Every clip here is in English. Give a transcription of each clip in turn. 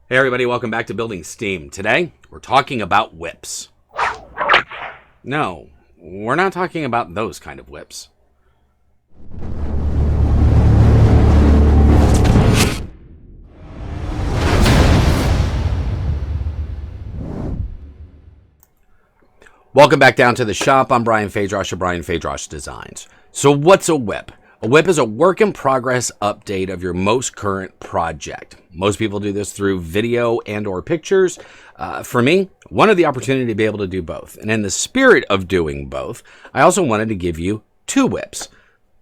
Hey everybody, welcome back to Building Steam. Today, we're talking about whips. No, we're not talking about those kind of whips. Welcome back down to the shop. I'm Brian Phaedrosh of Brian Phaedrosh Designs. So what's a whip? A whip is a work in progress update of your most current project. Most people do this through video and or pictures. For me, wanted the opportunity to be able to do both. And in the spirit of doing both, I also wanted to give you two whips.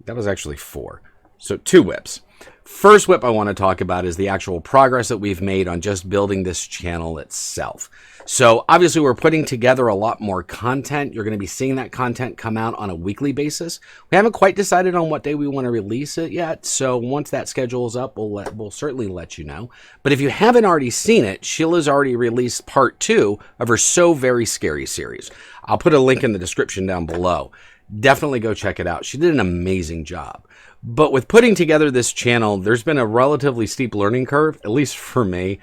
That was actually four. So two whips. First whip I want to talk about is the actual progress that we've made on just building this channel itself. So obviously we're putting together a lot more content. You're going to be seeing that content come out on a weekly basis. We haven't quite decided on what day we want to release it yet. So once that schedule is up, we'll certainly let you know. But if you haven't already seen it, Sheila's already released part 2 of her So Very Scary series. I'll put a link in the description down below. Definitely go check it out. She did an amazing job. But with putting together this channel, there's been a relatively steep learning curve, at least for me,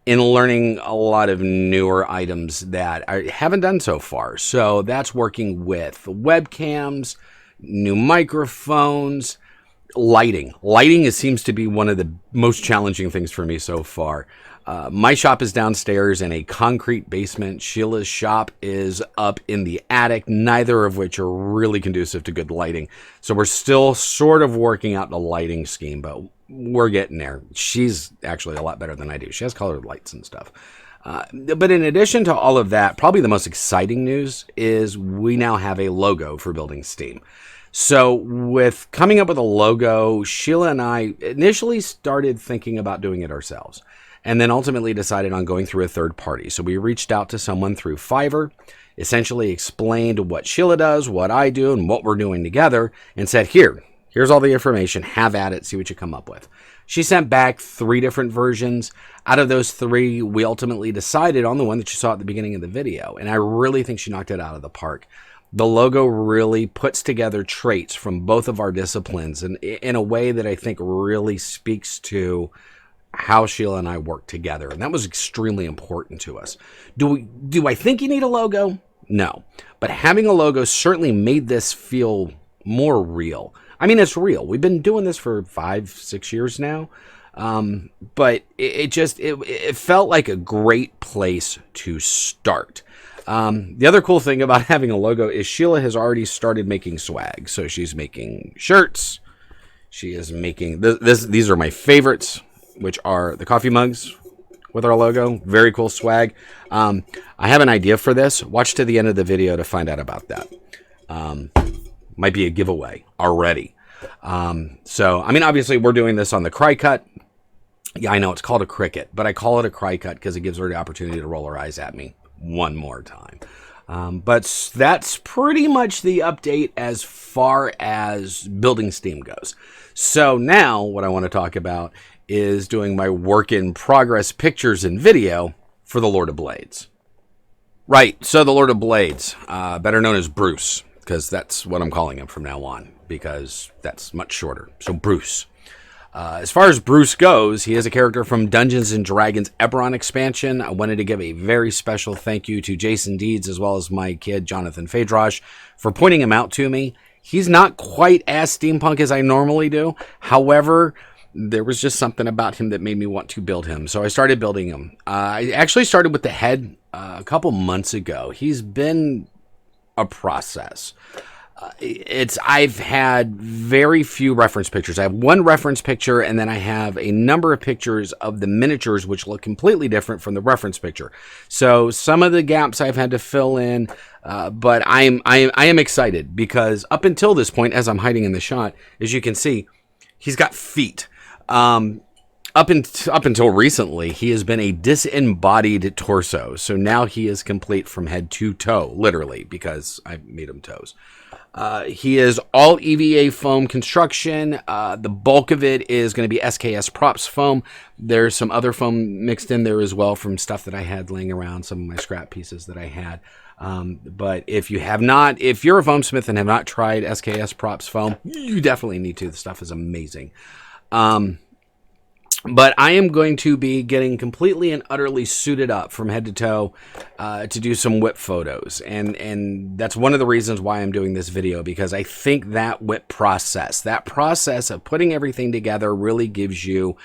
in learning a lot of newer items that I haven't done so far. So that's working with webcams, new microphones, lighting. Lighting seems to be one of the most challenging things for me so far. My shop is downstairs in a concrete basement. Sheila's shop is up in the attic, neither of which are really conducive to good lighting. So we're still sort of working out the lighting scheme, but we're getting there. She's actually a lot better than I do. She has colored lights and stuff. But in addition to all of that, probably the most exciting news is we now have a logo for Building Steam. So with coming up with a logo, Sheila and I initially started thinking about doing it ourselves, and then ultimately decided on going through a third party. So we reached out to someone through Fiverr, essentially explained what Sheila does, what I do, and what we're doing together, and said, here's all the information, have at it, see what you come up with. She sent back 3 different versions. Out of those 3, we ultimately decided on the one that you saw at the beginning of the video, and I really think she knocked it out of the park. The logo really puts together traits from both of our disciplines and in a way that I think really speaks to how Sheila and I work together. And that was extremely important to us. Do I think you need a logo? No. But having a logo certainly made this feel more real. I mean, it's real. We've been doing this for 5-6 years now. But it felt like a great place to start. The other cool thing about having a logo is Sheila has already started making swag. So she's making shirts. She is making these are my favorites, which are the coffee mugs with our logo. Very cool swag. I have an idea for this. Watch to the end of the video to find out about that. Might be a giveaway already. So, I mean, obviously we're doing this on the cry cut. Yeah, I know it's called a cricket, but I call it a cry cut because it gives her the opportunity to roll her eyes at me one more time. But that's pretty much the update as far as Building Steam goes. So now what I want to talk about is doing my work in progress pictures and video for the Lord of Blades. Right, so the Lord of Blades, better known as Bruce, because that's what I'm calling him from now on, because that's much shorter. So Bruce. As far as Bruce goes, he is a character from Dungeons & Dragons Eberron expansion. I wanted to give a very special thank you to Jason Deeds as well as my kid, Jonathan Phaedrosh, for pointing him out to me. He's not quite as steampunk as I normally do. However, there was just something about him that made me want to build him. So I started building him. I actually started with the head a couple months ago. He's been a process. I've had very few reference pictures. I have one reference picture, and then I have a number of pictures of the miniatures, which look completely different from the reference picture. So some of the gaps I've had to fill in, but I am excited because up until this point, as I'm hiding in the shot, as you can see, he's got feet. Up until recently, he has been a disembodied torso. So now he is complete from head to toe, literally, because I made him toes. He is all EVA foam construction. The bulk of it is going to be SKS props foam. There's some other foam mixed in there as well from stuff that I had laying around, some of my scrap pieces that I had. But if you're a foam smith and have not tried SKS props foam, you definitely need to. The stuff is amazing. But I am going to be getting completely and utterly suited up from head to toe to do some whip photos. And that's one of the reasons why I'm doing this video, because I think that whip process, that process of putting everything together really gives you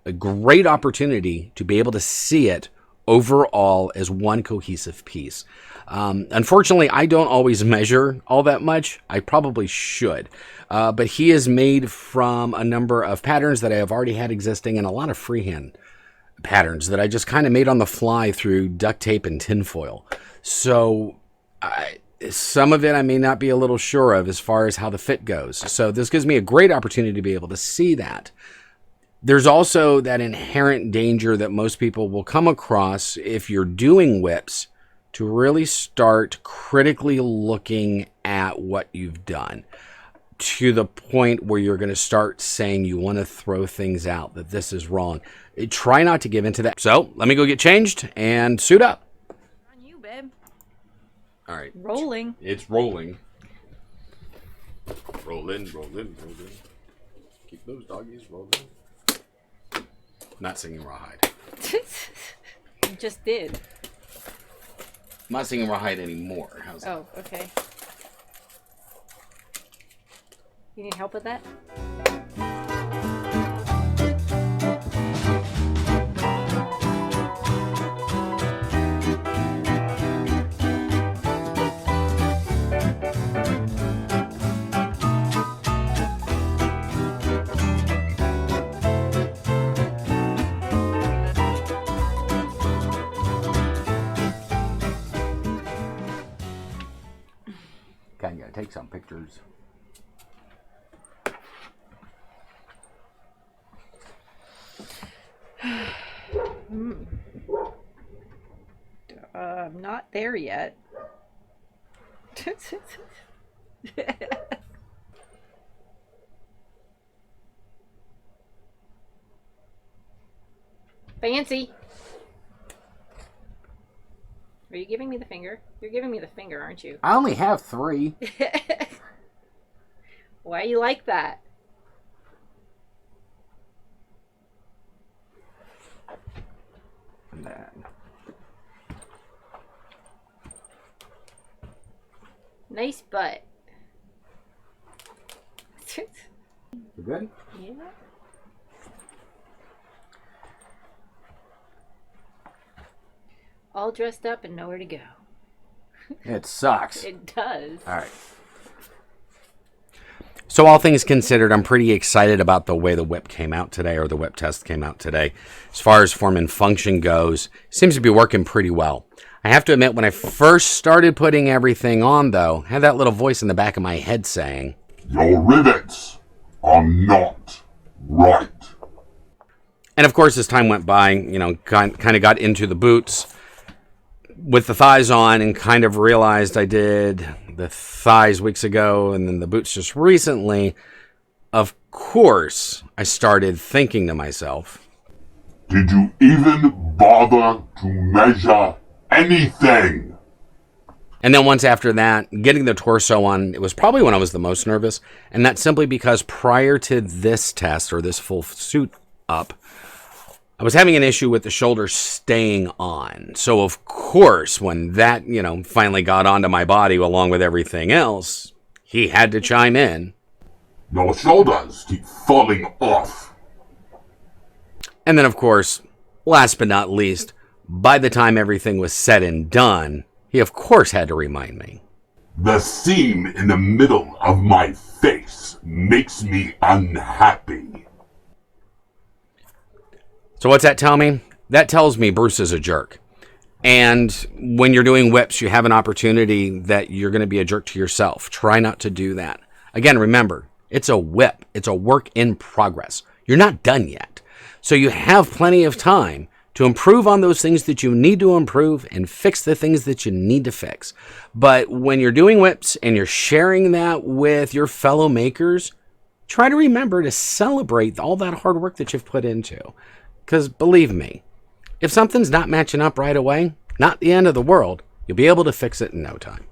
a great opportunity to be able to see it overall as one cohesive piece. Unfortunately, I don't always measure all that much. I probably should. But he is made from a number of patterns that I have already had existing, and a lot of freehand patterns that I just kind of made on the fly through duct tape and tinfoil. So some of it I may not be a little sure of as far as how the fit goes. So this gives me a great opportunity to be able to see that. There's also that inherent danger that most people will come across if you're doing whips, to really start critically looking at what you've done, to the point where you're going to start saying you want to throw things out, that this is wrong. Try not to give into that. So let me go get changed and suit up. On you, babe. All right. Rolling. It's rolling. Rolling, rolling, rolling. Keep those doggies rolling. Not singing Rawhide. You just did. I'm not singing Rawhide anymore. How's that? Oh, okay. You need help with that? Kinda gotta take some pictures. I'm not there yet. Fancy. Are you giving me the finger? You're giving me the finger, aren't you? I only have 3. Why you like that? And then Nice butt. you good? Yeah. All dressed up and nowhere to go. It sucks. It does. All right. So all things considered, I'm pretty excited about the way the whip came out today, or the whip test came out today. As far as form and function goes, seems to be working pretty well. I have to admit, when I first started putting everything on, though, I had that little voice in the back of my head saying, "Your rivets are not right." and of course, as time went by, you know, kind of got into the boots with the thighs on, and kind of realized I did the thighs weeks ago and then the boots just recently. Of course, I started thinking to myself, Did you even bother to measure anything? and then once after that, getting the torso on, it was probably when I was the most nervous. And that's simply because prior to this test, or this full suit up, I was having an issue with the shoulder staying on. So of course, when that, you know, finally got onto my body along with everything else, he had to chime in. Your shoulders keep falling off. And then of course, last but not least, by the time everything was said and done, he of course had to remind me. The seam in the middle of my face makes me unhappy. So what's that tell me? That tells me Bruce is a jerk. And when you're doing whips, you have an opportunity that you're going to be a jerk to yourself. Try not to do that. Again, remember, it's a whip. It's a work in progress. You're not done yet. So you have plenty of time to improve on those things that you need to improve and fix the things that you need to fix. But when you're doing whips and you're sharing that with your fellow makers, try to remember to celebrate all that hard work that you've put into. Because believe me, if something's not matching up right away, not the end of the world. You'll be able to fix it in no time.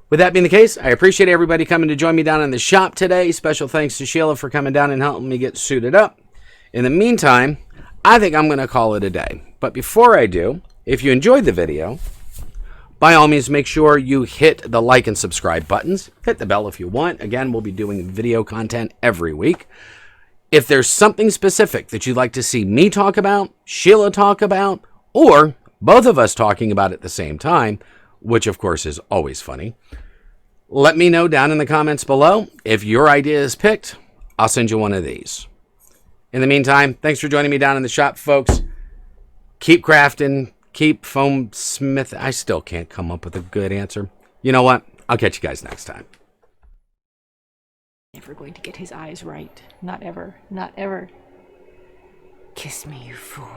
With that being the case, I appreciate everybody coming to join me down in the shop today. Special thanks to Sheila for coming down and helping me get suited up. In the meantime, I think I'm going to call it a day. But before I do, if you enjoyed the video, by all means, make sure you hit the like and subscribe buttons. Hit the bell if you want. Again, we'll be doing video content every week. If there's something specific that you'd like to see me talk about, Sheila talk about, or both of us talking about at the same time, which of course is always funny, let me know down in the comments below. If your idea is picked, I'll send you one of these. In the meantime, thanks for joining me down in the shop, folks. Keep crafting, keep foam smith. I still can't come up with a good answer. You know what? I'll catch you guys next time. Never going to get his eyes right. Not ever. Not ever. Kiss me, you fool.